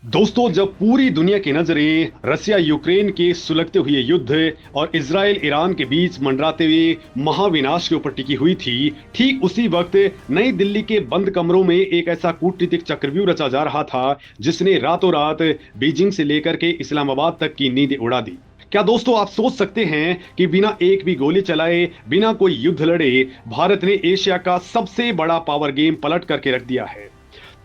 दोस्तों, जब पूरी दुनिया की नजरें रसिया यूक्रेन के सुलगते हुए युद्ध और इजराइल ईरान के बीच मंडराते हुए महाविनाश के ऊपर टिकी हुई थी, ठीक उसी वक्त नई दिल्ली के बंद कमरों में एक ऐसा कूटनीतिक चक्रव्यूह रचा जा रहा था जिसने रातों रात बीजिंग से लेकर के इस्लामाबाद तक की नींदें उड़ा दी। क्या दोस्तों, आप सोच सकते हैं कि बिना एक भी गोली चलाए, बिना कोई युद्ध लड़े, भारत ने एशिया का सबसे बड़ा पावर गेम पलट करके रख दिया है।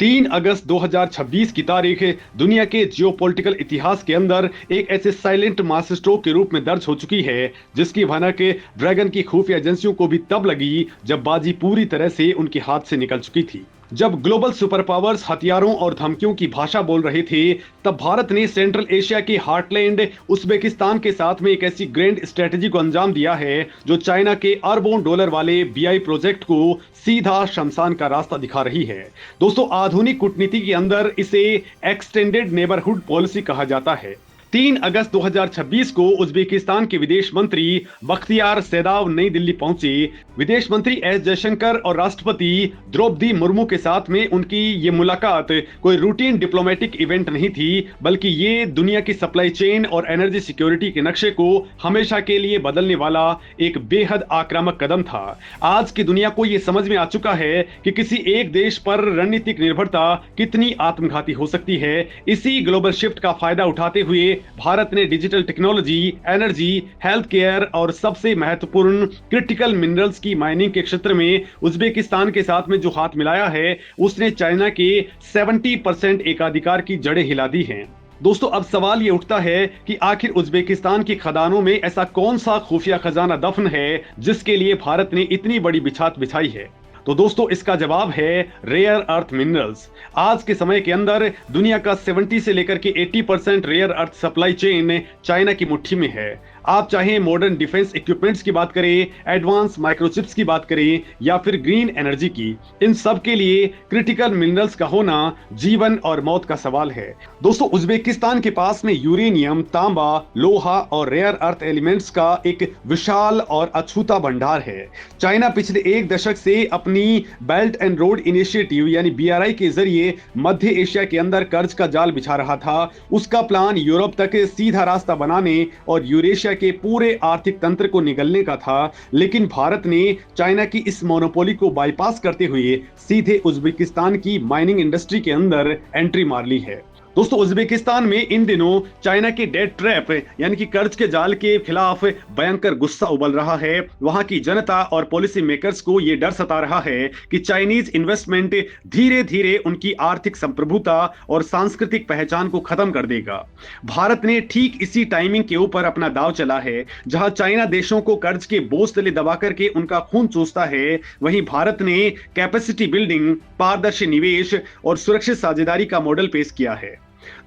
3 अगस्त 2026 की तारीख दुनिया के जियोपॉलिटिकल इतिहास के अंदर एक ऐसे साइलेंट मास्टर स्ट्रोक के रूप में दर्ज हो चुकी है जिसकी भनक ड्रैगन की खुफिया एजेंसियों को भी तब लगी जब बाजी पूरी तरह से उनके हाथ से निकल चुकी थी। जब ग्लोबल सुपर पावर्स हथियारों और धमकियों की भाषा बोल रहे थे, तब भारत ने सेंट्रल एशिया के हार्टलैंड उज्बेकिस्तान के साथ में एक ऐसी ग्रैंड स्ट्रेटेजी को अंजाम दिया है जो चाइना के अरबों डॉलर वाले बीआई प्रोजेक्ट को सीधा शमशान का रास्ता दिखा रही है। दोस्तों, आधुनिक कूटनीति के अंदर इसे एक्सटेंडेड नेबरहुड पॉलिसी कहा जाता है। 3 अगस्त 2026 को उज्बेकिस्तान के विदेश मंत्री बख्तियार सैदाव नई दिल्ली पहुंचे। विदेश मंत्री एस जयशंकर और राष्ट्रपति द्रौपदी मुर्मू के साथ में उनकी ये मुलाकात कोई रूटीन डिप्लोमेटिक इवेंट नहीं थी, बल्कि ये दुनिया की सप्लाई चेन और एनर्जी सिक्योरिटी के नक्शे को हमेशा के लिए बदलने वाला एक बेहद आक्रामक कदम था। आज की दुनिया को यह समझ में आ चुका है कि किसी एक देश पर रणनीतिक निर्भरता कितनी आत्मघाती हो सकती है। इसी ग्लोबल शिफ्ट का फायदा उठाते हुए भारत ने digital technology, energy, health care और सबसे महत्वपूर्ण क्रिटिकल मिनरल्स की माइनिंग के क्षेत्र में उज्बेकिस्तान के साथ में जो हाथ मिलाया है, उसने चाइना के 70% एकाधिकार की जड़ें हिला दी हैं। दोस्तों, अब सवाल ये उठता है कि आखिर उज्बेकिस्तान की खदानों में ऐसा कौन सा खुफिया खजाना दफन है जिसके लिए भारत ने इतनी बड़ी बिछात बिछाई है। तो दोस्तों, इसका जवाब है रेयर अर्थ मिनरल्स। आज के समय के अंदर दुनिया का 70 से लेकर के 80% rare earth supply chain China की मुट्ठी में है। आप चाहे मॉडर्न डिफेंस इक्विपमेंट्स की बात करें, एडवांस माइक्रोचिप्स की बात करें या फिर ग्रीन एनर्जी की, इन सब के लिए क्रिटिकल मिनरल्स का होना जीवन और मौत का सवाल है। दोस्तों, उज्बेकिस्तान के पास में यूरेनियम, तांबा, लोहा और रेयर अर्थ एलिमेंट्स का एक विशाल और अछूता भंडार है। चाइना पिछले एक दशक से अपनी बेल्ट एंड रोड इनिशिएटिव यानी बीआरआई के जरिए मध्य एशिया के अंदर कर्ज का जाल बिछा रहा था। उसका प्लान यूरोप तक सीधा रास्ता बनाने और यूरेशिया के पूरे आर्थिक तंत्र को निगलने का था, लेकिन भारत ने चाइना की इस मोनोपोली को बाईपास करते हुए सीधे उज्बेकिस्तान की माइनिंग इंडस्ट्री के अंदर एंट्री मार ली है। दोस्तों, उज्बेकिस्तान में इन दिनों चाइना के डेट ट्रैप यानी कि कर्ज के जाल के खिलाफ भयंकर गुस्सा उबल रहा है। वहां की जनता और पॉलिसी मेकर्स को यह डर सता रहा है कि चाइनीज इन्वेस्टमेंट धीरे धीरे उनकी आर्थिक संप्रभुता और सांस्कृतिक पहचान को खत्म कर देगा। भारत ने ठीक इसी टाइमिंग के ऊपर अपना दांव चला है। जहां चाइना देशों को कर्ज के बोझ तले दबा करके उनका खून चूसता है, वहीं भारत ने कैपेसिटी बिल्डिंग, पारदर्शी निवेश और सुरक्षित साझेदारी का मॉडल पेश किया है।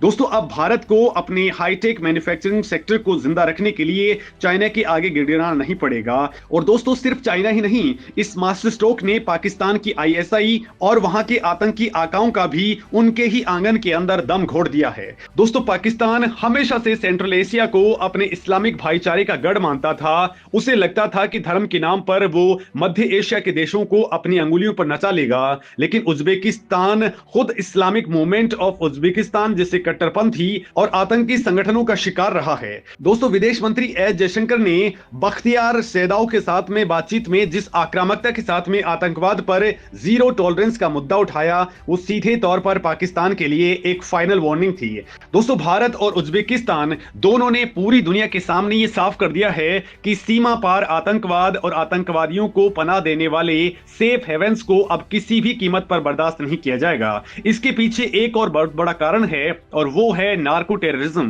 दोस्तों, अब भारत को अपने हाईटेक मैन्युफैक्चरिंग सेक्टर को जिंदा रखने के लिए चाइना के आगे गिड़गिड़ाना नहीं पड़ेगा। और दोस्तों, सिर्फ चाइना ही नहीं, इस मास्टर स्ट्रोक ने पाकिस्तान की आईएसआई और वहां के आतंकी आकाओं का भी उनके ही आंगन के अंदर दम घोट दिया है। दोस्तों, पाकिस्तान हमेशा से सेंट्रल एशिया को अपने इस्लामिक भाईचारे का गढ़ मानता था। उसे लगता था कि धर्म के नाम पर वो मध्य एशिया के देशों को अपनी अंगुलियों पर नचा लेगा, लेकिन उज्बेकिस्तान खुद इस्लामिक मूवमेंट ऑफ उज्बेकिस्तान से कट्टरपंथी और आतंकी संगठनों का शिकार रहा है। दोस्तों, विदेश मंत्री एस जयशंकर ने बख्तियार सैदाव के साथ में बातचीत में जिस आक्रामकता के साथ में आतंकवाद पर जीरो टॉलरेंस का मुद्दा उठाया, वो सीधे तौर पर पाकिस्तान के लिए एक फाइनल वार्निंग थी। दोस्तों, भारत और उज्बेकिस्तान दोनों ने पूरी दुनिया के सामने ये साफ कर दिया है कि सीमा पार आतंकवाद और आतंकवादियों को पनाह देने वाले सेफ हेवेंस को अब किसी भी कीमत पर बर्दाश्त नहीं किया जाएगा। इसके पीछे एक और बहुत बड़ा कारण है और वो है नार्को टेररिज्म।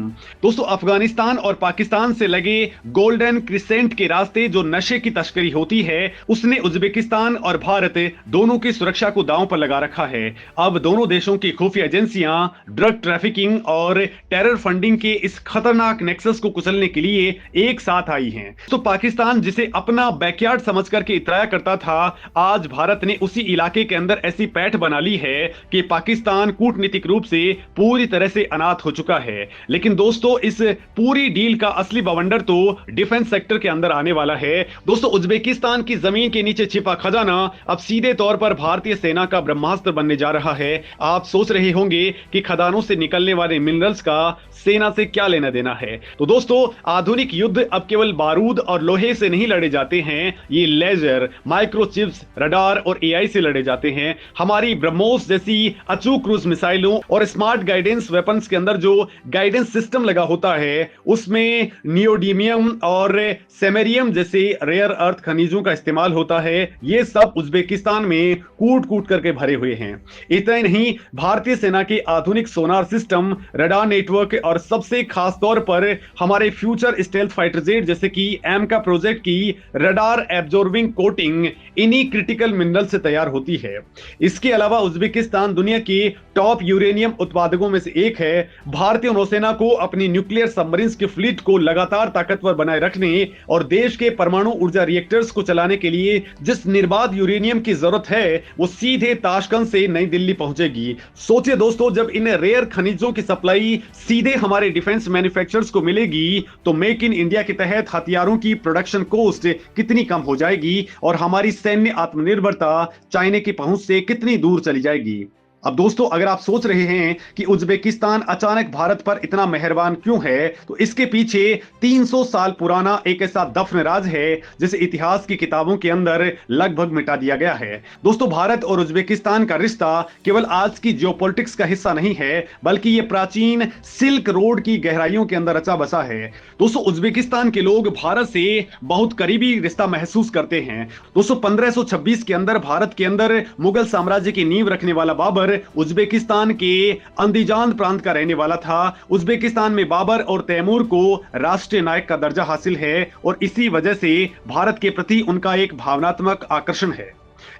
दोस्तों, अफगानिस्तान और पाकिस्तान से लगे गोल्डन क्रिसेंट के रास्ते जो नशे की तस्करी होती है, उसने उज्बेकिस्तान और भारत दोनों की सुरक्षा को दांव पर लगा रखा है। अब दोनों देशों की खुफिया एजेंसियां ड्रग ट्रैफिकिंग और टेरर फंडिंग के इस खतरनाक नेक्सस को कुचलने के लिए एक साथ आई हैं। तो पाकिस्तान जिसे अपना बैकयार्ड समझ करके इतराया करता था, आज भारत ने उसी इलाके के अंदर ऐसी पैठ बना ली है कि पाकिस्तान कूटनीतिक रूप से पूरी तरह से अनाथ हो चुका है। लेकिन दोस्तों इस पूरी डील का असली बवंडर तो डिफेंस सेक्टर के अंदर आने वाला है। दोस्तों उज्बेकिस्तान की जमीन के नीचे छिपा खजाना अब सीधे तौर पर भारतीय सेना का ब्रह्मास्त्र बनने जा रहा है। आप सोच रहे होंगे कि खदानों से निकलने वाले मिनरल्स का सेना से क्या लेना देना है। तो दोस्तों आधुनिक युद्ध अब केवल बारूद और लोहे से नहीं लड़े जाते हैं, ये लेजर, माइक्रोचिप्स, रडार और एआई से लड़े जाते हैं। हमारी ब्रह्मोस जैसी अचूक क्रूज मिसाइलों और स्मार्ट गाइडेंस वेपन्स के अंदर जो गाइडेंस सिस्टम लगा होता है उसमें नियोडीमियम और सेमेरियम जैसे रेयर अर्थ खनिजों का इस्तेमाल होता है। ये सब उज्बेकिस्तान में कूट कूट करके भरे हुए हैं। इतना ही नहीं, भारतीय सेना के आधुनिक सोनार सिस्टम, रडार नेटवर्क और सबसे खास तौर पर हमारे फ्यूचर स्टेल्थ फाइटर जेट जैसे कि एमका प्रोजेक्ट की रडार एब्जॉर्बिंग कोटिंग इन्हीं क्रिटिकल मिनरल से तैयार होती है। इसके अलावा उज्बेकिस्तान दुनिया के टॉप यूरेनियम उत्पादकों में से एक है। भारतीय नौसेना को अपनी न्यूक्लियर सबमरीन्स की फ्लीट को लगातार ताकतवर बनाए रखने और देश के परमाणु ऊर्जा रिएक्टर्स को चलाने के लिए जिस निर्बाध यूरेनियम की जरूरत है वो सीधे ताशकंद से नई दिल्ली पहुंचेगी। सोचिए दोस्तों, जब इन रेयर खनिजों की सप्लाई सीधे हमारे डिफेंस मैन्युफैक्चरर्स को मिलेगी तो मेक इन इंडिया के तहत हथियारों की प्रोडक्शन कॉस्ट कितनी कम हो जाएगी और हमारी सैन्य आत्मनिर्भरता चाइना की पहुंच से कितनी दूर चली जाएगी। अब दोस्तों अगर आप सोच रहे हैं कि उज्बेकिस्तान अचानक भारत पर इतना मेहरबान क्यों है, तो इसके पीछे 300 साल पुराना एक ऐसा दफन राज है जिसे इतिहास की किताबों के अंदर लगभग मिटा दिया गया है। दोस्तों भारत और उज्बेकिस्तान का रिश्ता केवल आज की जियोपॉलिटिक्स का हिस्सा नहीं है, बल्कि यह प्राचीन सिल्क रोड की गहराइयों के अंदर रचा बसा है। दोस्तों उज्बेकिस्तान के लोग भारत से बहुत करीबी रिश्ता महसूस करते हैं। दोस्तों 1526 के अंदर भारत के अंदर मुगल साम्राज्य की नींव रखने वाला बाबर उज्बेकिस्तान के अंदीजान प्रांत का रहने वाला था। उज्बेकिस्तान में बाबर और तैमूर को राष्ट्रीय नायक का दर्जा हासिल है और इसी वजह से भारत के प्रति उनका एक भावनात्मक आकर्षण है।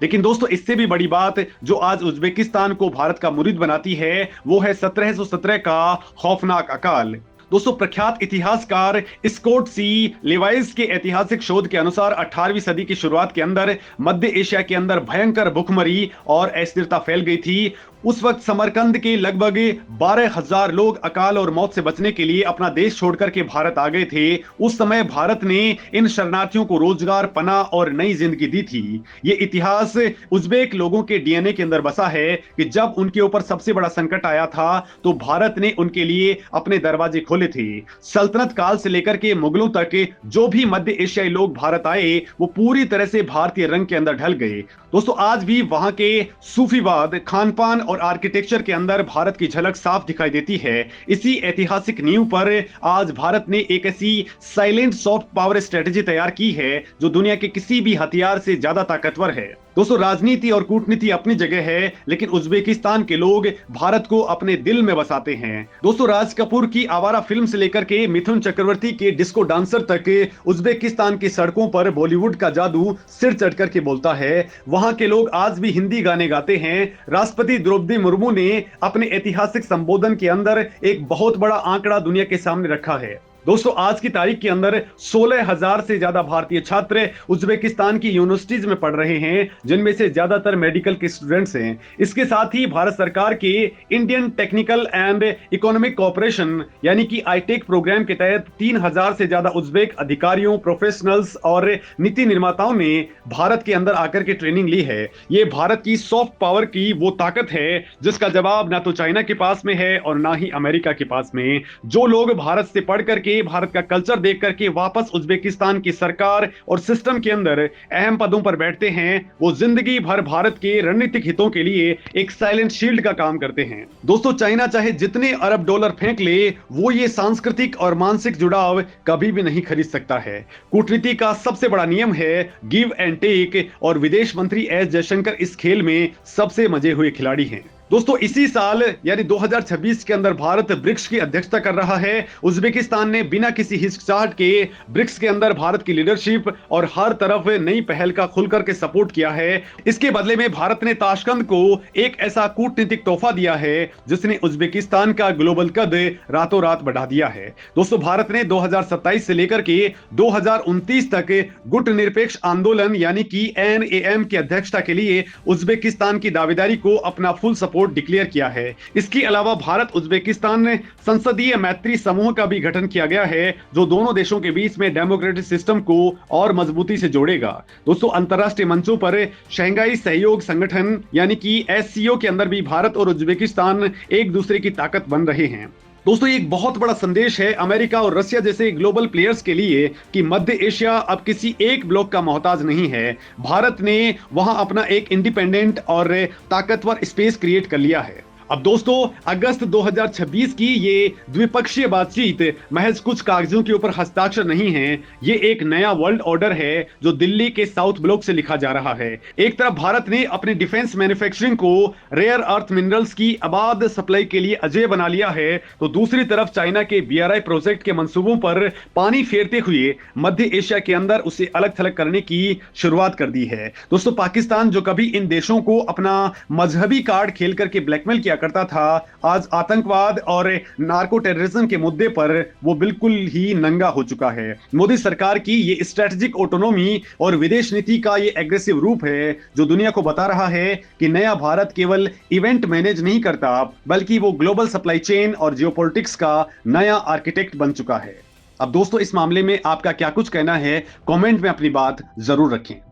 लेकिन दोस्तों इससे भी बड़ी बात जो आज उज्बेकिस्तान को भारत का मुरीद बनाती है वो है 1717 का खौफनाक अकाल। दोस्तों प्रख्यात इतिहासकार स्कॉट सी लेवाइस के ऐतिहासिक शोध के अनुसार 18वीं सदी की शुरुआत के अंदर मध्य एशिया के अंदर भयंकर भूखमरी और अस्थिरता फैल गई थी। उस वक्त समरकंद के लगभग 12,000 लोग अकाल और मौत से बचने के लिए अपना देश छोड़कर के भारत आ गए थे। उस समय भारत ने इन शरणार्थियों को रोजगार, पनाह और नई जिंदगी दी थी। ये इतिहास उज्बेक लोगों के डीएनए के अंदर बसा है कि जब उनके ऊपर सबसे बड़ा संकट आया था तो भारत ने उनके लिए अपने दरवाजे खोले थे। सल्तनत काल से लेकर के मुगलों तक जो भी मध्य एशियाई लोग भारत आए वो पूरी तरह से भारतीय रंग के अंदर ढल गए। दोस्तों आज भी वहां के सूफीवाद, खानपान और आर्किटेक्चर के अंदर भारत की झलक साफ दिखाई देती है। इसी ऐतिहासिक नींव पर आज भारत ने एक ऐसी साइलेंट सॉफ्ट पावर स्ट्रेटेजी तैयार की है जो दुनिया के किसी भी हथियार से ज्यादा ताकतवर है। दोस्तों राजनीति और कूटनीति अपनी जगह है, लेकिन उज्बेकिस्तान के लोग भारत को अपने दिल में बसाते हैं। दोस्तों राज कपूर की आवारा फिल्म से लेकर के मिथुन चक्रवर्ती के डिस्को डांसर तक उज्बेकिस्तान की सड़कों पर बॉलीवुड का जादू सिर चढ़ करके बोलता है। वहां के लोग आज भी हिंदी गाने गाते हैं। राष्ट्रपति द्रौपदी मुर्मू ने अपने ऐतिहासिक संबोधन के अंदर एक बहुत बड़ा आंकड़ा दुनिया के सामने रखा है। दोस्तों आज की तारीख के अंदर 16,000 से ज्यादा भारतीय छात्र उज्बेकिस्तान की यूनिवर्सिटीज में पढ़ रहे हैं, जिनमें से ज्यादातर मेडिकल के स्टूडेंट्स हैं। इसके साथ ही भारत सरकार के Indian technical and economic cooperation यानी कि आईटेक प्रोग्राम के तहत 3,000 से ज्यादा उज्बेक अधिकारियों, प्रोफेशनल्स और नीति निर्माताओं ने भारत के अंदर आकर के ट्रेनिंग ली है। ये भारत की सॉफ्ट पावर की वो ताकत है जिसका जवाब ना तो चाइना के पास में है और ना ही अमेरिका के पास में। जो लोग भारत से पढ़ करके, भारत का कल्चर देख करके वापस उज्बेकिस्तान की सरकार और सिस्टम के अंदर अहम पदों पर बैठते हैं, वो जिंदगी भर भारत के रणनीतिक हितों के लिए एक साइलेंट शील्ड का काम करते हैं। दोस्तों चाइना चाहे जितने अरब डॉलर फेंक ले, वो ये सांस्कृतिक और मानसिक जुड़ाव कभी भी नहीं खरीद सकता है। कूटनीति का सबसे बड़ा नियम है गिव एंड टेक, और विदेश मंत्री एस जयशंकर इस खेल में सबसे मजे हुए खिलाड़ी हैं। दोस्तों इसी साल यानी 2026 के अंदर भारत ब्रिक्स की अध्यक्षता कर रहा है। उज्बेकिस्तान ने बिना किसी हिचकिचाहट के ब्रिक्स के अंदर भारत की लीडरशिप और हर तरफ नई पहल का खुलकर के सपोर्ट किया है। इसके बदले में भारत ने ताशकंद को एक ऐसा कूटनीतिक तोहफा दिया है जिसने उज्बेकिस्तान का ग्लोबल कद रातों रात बढ़ा दिया है। दोस्तों भारत ने 2027 से लेकर के 2029 तक गुट निरपेक्ष आंदोलन यानी कि NAM की अध्यक्षता के लिए उज्बेकिस्तान की दावेदारी को अपना फुल सपोर्ट सपोर्ट डिक्लेयर किया है। इसके अलावा भारत उज्बेकिस्तान संसदीय मैत्री समूह का भी गठन किया गया है, जो दोनों देशों के बीच में डेमोक्रेटिक सिस्टम को और मजबूती से जोड़ेगा। दोस्तों, अंतरराष्ट्रीय मंचों पर शंघाई सहयोग संगठन यानी कि एससीओ के अंदर भी भारत और उज्बेकिस्तान एक दूसरे की ताकत बन रहे हैं। दोस्तों, ये एक बहुत बड़ा संदेश है अमेरिका और रशिया जैसे ग्लोबल प्लेयर्स के लिए कि मध्य एशिया अब किसी एक ब्लॉक का मोहताज नहीं है। भारत ने वहां अपना एक इंडिपेंडेंट और ताकतवर स्पेस क्रिएट कर लिया है। अब दोस्तों, अगस्त 2026 की ये द्विपक्षीय बातचीत महज कुछ कागजों के ऊपर हस्ताक्षर नहीं है, ये एक नया वर्ल्ड ऑर्डर है जो दिल्ली के साउथ ब्लॉक से लिखा जा रहा है। एक तरफ भारत ने अपने डिफेंस मैन्युफैक्चरिंग को रेयर अर्थ मिनरल्स की आबाद सप्लाई के लिए अजेय बना लिया है, तो दूसरी तरफ चाइना के BRI प्रोजेक्ट के मंसूबों पर पानी फेरते हुए मध्य एशिया के अंदर उसे अलग थलग करने की शुरुआत कर दी है। दोस्तों, पाकिस्तान जो कभी इन देशों को अपना मजहबी कार्ड खेल करके ब्लैकमेल किया करता था, आज आतंकवाद और नार्को टेररिज्म के मुद्दे पर वो बिल्कुल ही नंगा हो चुका है। मोदी सरकार की ये स्ट्रेटेजिक ऑटोनॉमी और विदेश नीति का ये एग्रेसिव रूप है, जो दुनिया को बता रहा है कि नया भारत केवल इवेंट मैनेज नहीं करता, बल्कि वो ग्लोबल सप्लाई चेन और जियोपॉलिटिक्स का नया आर्किटेक्ट बन चुका है। अब दोस्तों, इस मामले में आपका क्या कुछ कहना है, कमेंट में अपनी बात जरूर रखें।